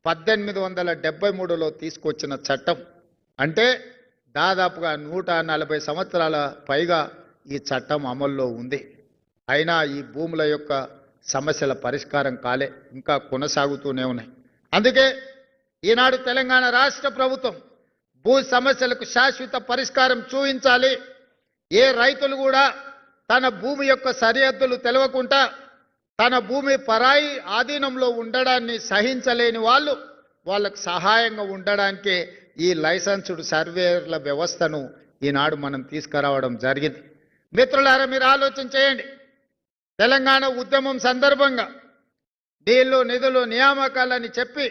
1873లో తీసుకొచ్చిన చట్టం. అంటే దాదాపుగా 140 సంవత్సరాల పైగా ఈ చట్టం అమల్లో ఉంది. అయినా ఈ భూముల యొక్క సమస్యల పరిష్కారం కాలే, ఇంకా కొనసాగుతూనే ఉన్నాయి. అందుకే ఈనాడు తెలంగాణ రాష్ట్ర ప్రభుత్వం భూ సమస్యలకు శాశ్వత పరిష్కారం చూపించాలి. ఏ రైతులు కూడా తన భూమి యొక్క సరిహద్దులు తెలవకుండా తన భూమి పరాయి ఆధీనంలో ఉండడాన్ని సహించలేని వాళ్ళకు సహాయంగా ఉండడానికే ఈ లైసెన్స్డ్ సర్వేయర్ల వ్యవస్థను ఈనాడు మనం తీసుకురావడం జరిగింది. మిత్రులారా, మీరు ఆలోచన చేయండి. తెలంగాణ ఉద్యమం సందర్భంగా నీళ్లు నిధులు నియామకాలని చెప్పి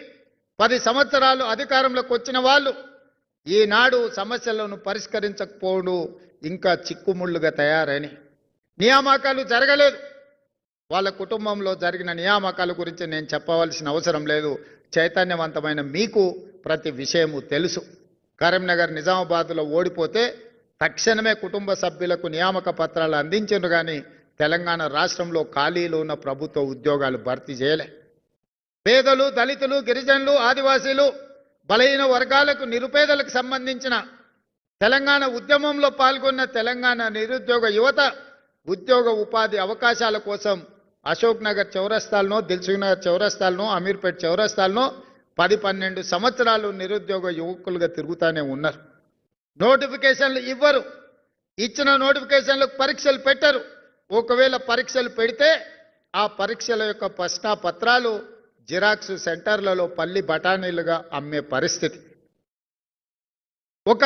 10 సంవత్సరాలు అధికారంలోకి వచ్చిన వాళ్ళు ఈనాడు సమస్యలను పరిష్కరించకపోవడం ఇంకా చిక్కుముళ్ళుగా తయారని, నియామకాలు జరగలేదు. వాళ్ళ కుటుంబంలో జరిగిన నియామకాల గురించి నేను చెప్పవలసిన అవసరం లేదు. చైతన్యవంతమైన మీకు ప్రతి విషయము తెలుసు. కరీంనగర్ నిజామాబాద్లో ఓడిపోతే తక్షణమే కుటుంబ సభ్యులకు నియామక పత్రాలు అందించారు, కానీ తెలంగాణ రాష్ట్రంలో ఖాళీలు ఉన్న ప్రభుత్వ ఉద్యోగాలు భర్తీ చేయలే. పేదలు, దళితులు, గిరిజనులు, ఆదివాసీలు, బలహీన వర్గాలకు, నిరుపేదలకు సంబంధించిన తెలంగాణ ఉద్యమంలో పాల్గొన్న తెలంగాణ నిరుద్యోగ యువత ఉద్యోగ ఉపాధి అవకాశాల కోసం అశోక్ నగర్ చౌరస్తాలను, దిల్సుఖ్ నగర్ చౌరస్తాలను, అమీర్పేట్ చౌరస్తాలను 10-12 సంవత్సరాలు నిరుద్యోగ యువకులుగా తిరుగుతూనే ఉన్నారు. నోటిఫికేషన్లు ఇవ్వరు. ఇచ్చిన నోటిఫికేషన్లకు పరీక్షలు పెట్టరు. ఒకవేళ పరీక్షలు పెడితే ఆ పరీక్షల యొక్క ప్రశ్నాపత్రాలు జిరాక్స్ సెంటర్లలో పల్లి బఠానీలుగా అమ్మే పరిస్థితి. ఒక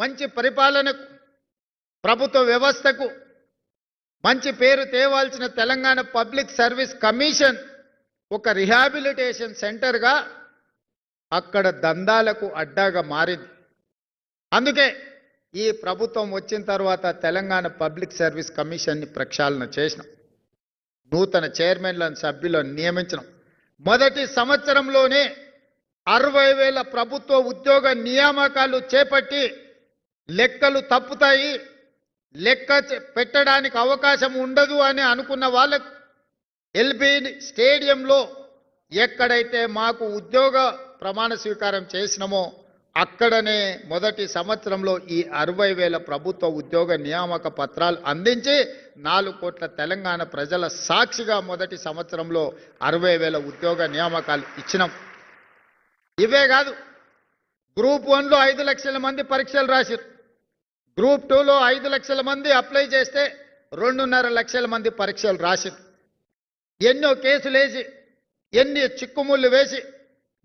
మంచి పరిపాలనకు, ప్రభుత్వ వ్యవస్థకు మంచి పేరు తేవాల్సిన తెలంగాణ పబ్లిక్ సర్వీస్ కమిషన్ ఒక రిహాబిలిటేషన్ సెంటర్గా అక్కడ దందాలకు అడ్డాగా మారింది. అందుకే ఈ ప్రభుత్వం వచ్చిన తర్వాత తెలంగాణ పబ్లిక్ సర్వీస్ కమిషన్ని ప్రక్షాళన చేసినాం. నూతన చైర్మన్లను, సభ్యులను నియమించడం. మొదటి సంవత్సరంలోనే 60,000 ప్రభుత్వ ఉద్యోగ నియామకాలు చేపట్టి లెక్కలు తప్పుతాయి, లెక్క పెట్టడానికి అవకాశం ఉండదు అని అనుకున్న వాళ్ళకు ఎల్బీ స్టేడియంలో ఎక్కడైతే మాకు ఉద్యోగ ప్రమాణ స్వీకారం చేసినామో అక్కడనే మొదటి సంవత్సరంలో ఈ 60,000 ప్రభుత్వ ఉద్యోగ నియామక పత్రాలు అందించి 4 కోట్ల తెలంగాణ ప్రజల సాక్షిగా మొదటి సంవత్సరంలో 60,000 ఉద్యోగ నియామకాలు ఇచ్చినాం. ఇవే కాదు, గ్రూప్ 1లో 5 లక్షల మంది పరీక్షలు రాశారు. గ్రూప్ 2లో 5 లక్షల మంది అప్లై చేస్తే 2.5 లక్షల మంది పరీక్షలు రాశారు. ఎన్నో కేసులేసి, ఎన్ని చిక్కుముళ్ళు వేసి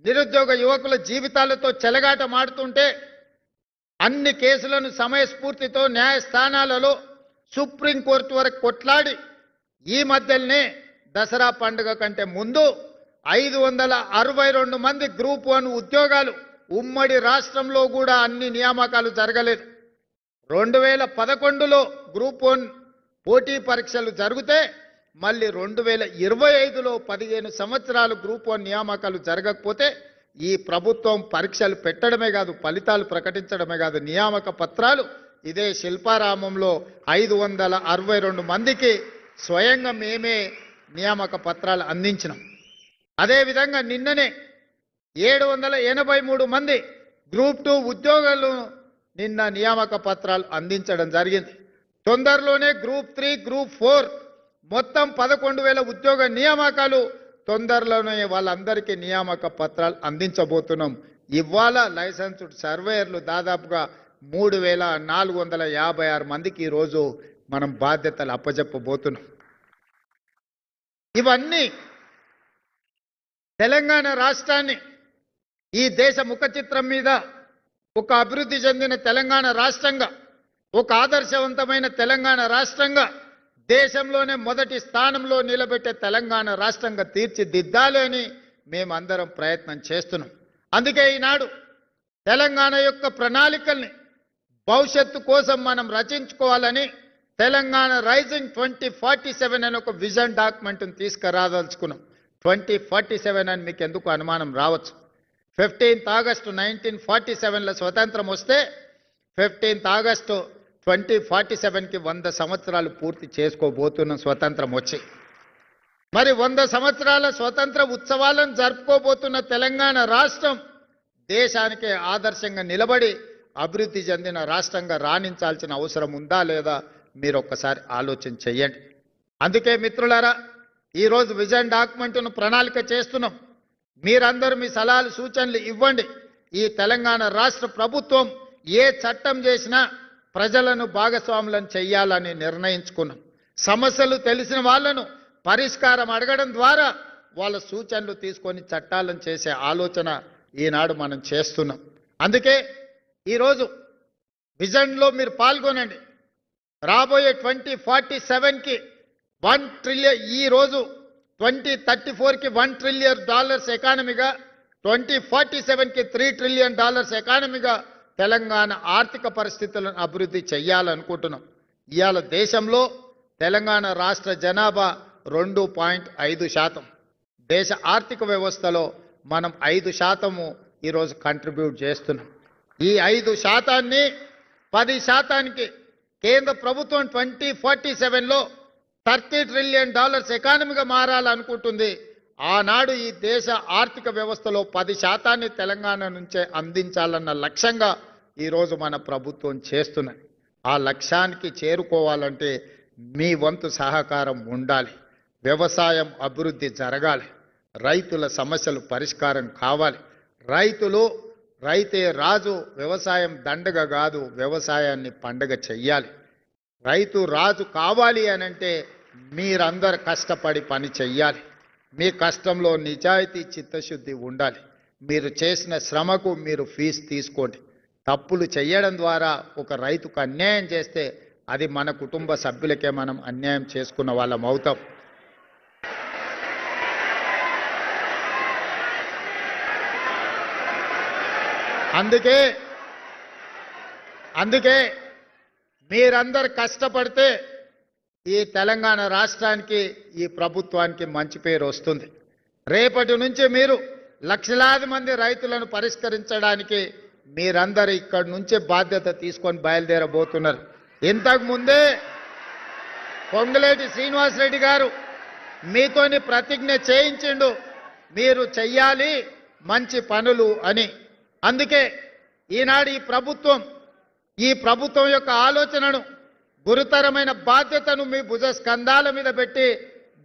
నిరుద్యోగ యువకుల జీవితాలతో చెలగాట మాడుతుంటే అన్ని కేసులను సమయస్ఫూర్తితో న్యాయస్థానాలలో సుప్రీంకోర్టు వరకు కొట్లాడి ఈ మధ్యలోనే దసరా పండుగ కంటే ముందు 562 మంది గ్రూప్ 1 ఉద్యోగాలు ఉమ్మడి రాష్ట్రంలో కూడా అన్ని నియామకాలు జరగలేదు. 2011లో గ్రూప్ 1 పోటీ పరీక్షలు జరిగితే మళ్ళీ 2025లో 15 సంవత్సరాలు గ్రూప్ 1 నియామకాలు జరగకపోతే ఈ ప్రభుత్వం పరీక్షలు పెట్టడమే కాదు, ఫలితాలు ప్రకటించడమే కాదు, నియామక పత్రాలు ఇదే శిల్పారామంలో 562 మందికి స్వయంగా మేమే నియామక పత్రాలు అందించినాం. అదేవిధంగా నిన్ననే 783 మంది గ్రూప్ 2 ఉద్యోగాలు నిన్న నియామక పత్రాలు అందించడం జరిగింది. తొందరలోనే గ్రూప్ 3, గ్రూప్ 4 మొత్తం 11,000 ఉద్యోగ నియామకాలు తొందరలోనే వాళ్ళందరికీ నియామక పత్రాలు అందించబోతున్నాం. ఇవాళ లైసెన్స్డ్ సర్వేయర్లు దాదాపుగా 3,456 మందికి ఈరోజు మనం బాధ్యతలు అప్పచెప్పబోతున్నాం. ఇవన్నీ తెలంగాణ రాష్ట్రాన్ని ఈ దేశ ముఖ చిత్రం మీద ఒక అభివృద్ధి చెందిన తెలంగాణ రాష్ట్రంగా, ఒక ఆదర్శవంతమైన తెలంగాణ రాష్ట్రంగా, దేశంలోనే మొదటి స్థానంలో నిలబెట్టే తెలంగాణ రాష్ట్రంగా తీర్చిదిద్దాలి అని మేమందరం ప్రయత్నం చేస్తున్నాం. అందుకే ఈనాడు తెలంగాణ యొక్క ప్రణాళికల్ని భవిష్యత్తు కోసం మనం రచించుకోవాలని తెలంగాణ రైజింగ్ 2047 అనే ఒక విజన్ డాక్యుమెంట్ని తీసుకురాదలుచుకున్నాం. 2047 అని మీకు ఎందుకు అనుమానం రావచ్చు. 15th ఆగస్టు 1947లో స్వతంత్రం వస్తే 15th ఆగస్టు 2047కి 100 సంవత్సరాలు పూర్తి చేసుకోబోతున్నాం స్వతంత్రం వచ్చి. మరి 100 సంవత్సరాల స్వతంత్ర ఉత్సవాలను జరుపుకోబోతున్న తెలంగాణ రాష్ట్రం దేశానికే ఆదర్శంగా నిలబడి అభివృద్ధి చెందిన రాష్ట్రంగా రాణించాల్సిన అవసరం ఉందా లేదా మీరు ఒక్కసారి ఆలోచన చేయండి. అందుకే మిత్రులారా, ఈరోజు విజన్ డాక్యుమెంట్ను ప్రణాళిక చేస్తున్నాం. మీరందరూ మీ సలహాలు సూచనలు ఇవ్వండి. ఈ తెలంగాణ రాష్ట్ర ప్రభుత్వం ఏ చట్టం చేసినా ప్రజలను భాగస్వాములను చేయాలని నిర్ణయించుకున్నాం. సమస్యలు తెలిసిన వాళ్ళను పరిష్కారం అడగడం ద్వారా వాళ్ళ సూచనలు తీసుకొని చట్టాలను చేసే ఆలోచన ఈనాడు మనం చేస్తున్నాం. అందుకే ఈరోజు విజన్లో మీరు పాల్గొనండి. రాబోయే 2047కి 1 ట్రిలియన్, ఈరోజు 2034కి $1 ట్రిలియన్ ఎకానమీగా, 2047కి $3 ట్రిలియన్ ఎకానమీగా తెలంగాణ ఆర్థిక పరిస్థితులను అభివృద్ధి చేయాలనుకుంటున్నాం. ఇవాళ దేశంలో తెలంగాణ రాష్ట్ర జనాభా 2.5%. దేశ ఆర్థిక వ్యవస్థలో మనం 5% ఈరోజు కంట్రిబ్యూట్ చేస్తున్నాం. ఈ 5%ని 10%కి కేంద్ర ప్రభుత్వం 2047లో $30 ట్రిలియన్ ఎకానమీగా మారాలనుకుంటుంది. ఆనాడు ఈ దేశ ఆర్థిక వ్యవస్థలో 10%ని తెలంగాణ నుంచే అందించాలన్న లక్ష్యంగా ఈరోజు మన ప్రభుత్వం చేస్తున్నది. ఆ లక్ష్యానికి చేరుకోవాలంటే మీ వంతు సహకారం ఉండాలి. వ్యవసాయం అభివృద్ధి జరగాలి. రైతుల సమస్యలు పరిష్కారం కావాలి. రైతే రాజు, వ్యవసాయం దండగ కాదు, వ్యవసాయాన్ని పండగ చెయ్యాలి. రైతు రాజు కావాలి అనంటే మీరందరూ కష్టపడి పని చెయ్యాలి. మీ కష్టంలో నిజాయితీ, చిత్తశుద్ధి ఉండాలి. మీరు చేసిన శ్రమకు మీరు ఫీజు తీసుకోండి. తప్పులు చేయడం ద్వారా ఒక రైతుకు అన్యాయం చేస్తే అది మన కుటుంబ సభ్యులకే మనం అన్యాయం చేసుకున్న వాళ్ళం అవుతాం. అందుకే మీరందరు కష్టపడితే ఈ తెలంగాణ రాష్ట్రానికి, ఈ ప్రభుత్వానికి మంచి పేరు వస్తుంది. రేపటి నుంచి మీరు లక్షలాది మంది రైతులను పరిష్కరించడానికి మీరందరూ ఇక్కడి నుంచే బాధ్యత తీసుకొని బయలుదేరబోతున్నారు. ఇంతకు ముందే పొంగులేటి శ్రీనివాసరెడ్డి గారు మీతోని ప్రతిజ్ఞ చేయించిండు, మీరు చెయ్యాలి మంచి పనులు అని. అందుకే ఈనాడు ఈ ప్రభుత్వం యొక్క ఆలోచనను, గురుతరమైన బాధ్యతను మీ భుజ స్కంధాల మీద పెట్టి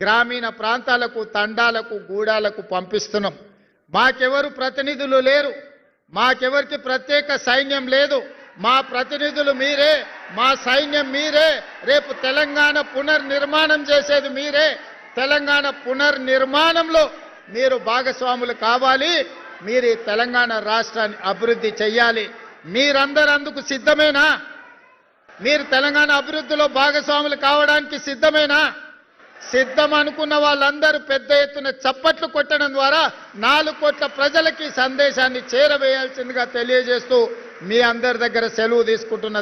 గ్రామీణ ప్రాంతాలకు, తండాలకు, గూడాలకు పంపిస్తున్నాం. మాకెవరు ప్రతినిధులు లేరు, మాకెవరికి ప్రత్యేక సైన్యం లేదు. మా ప్రతినిధులు మీరే, మా సైన్యం మీరే. రేపు తెలంగాణ పునర్నిర్మాణం చేసేది మీరే. తెలంగాణ పునర్నిర్మాణంలో మీరు భాగస్వాములు కావాలి. మీరు ఈ తెలంగాణ రాష్ట్రాన్ని అభివృద్ధి చెయ్యాలి. మీరందరూ అందుకు సిద్ధమేనా? మీరు తెలంగాణ అభివృద్ధిలో భాగస్వాములు కావడానికి సిద్ధమేనా? సిద్ధం అనుకున్న వాళ్ళందరూ పెద్ద ఎత్తున చప్పట్లు కొట్టడం ద్వారా 4 కోట్ల ప్రజలకి సందేశాన్ని చేరవేయాల్సిందిగా తెలియజేస్తూ మీ అందరి దగ్గర సెలవు తీసుకుంటున్న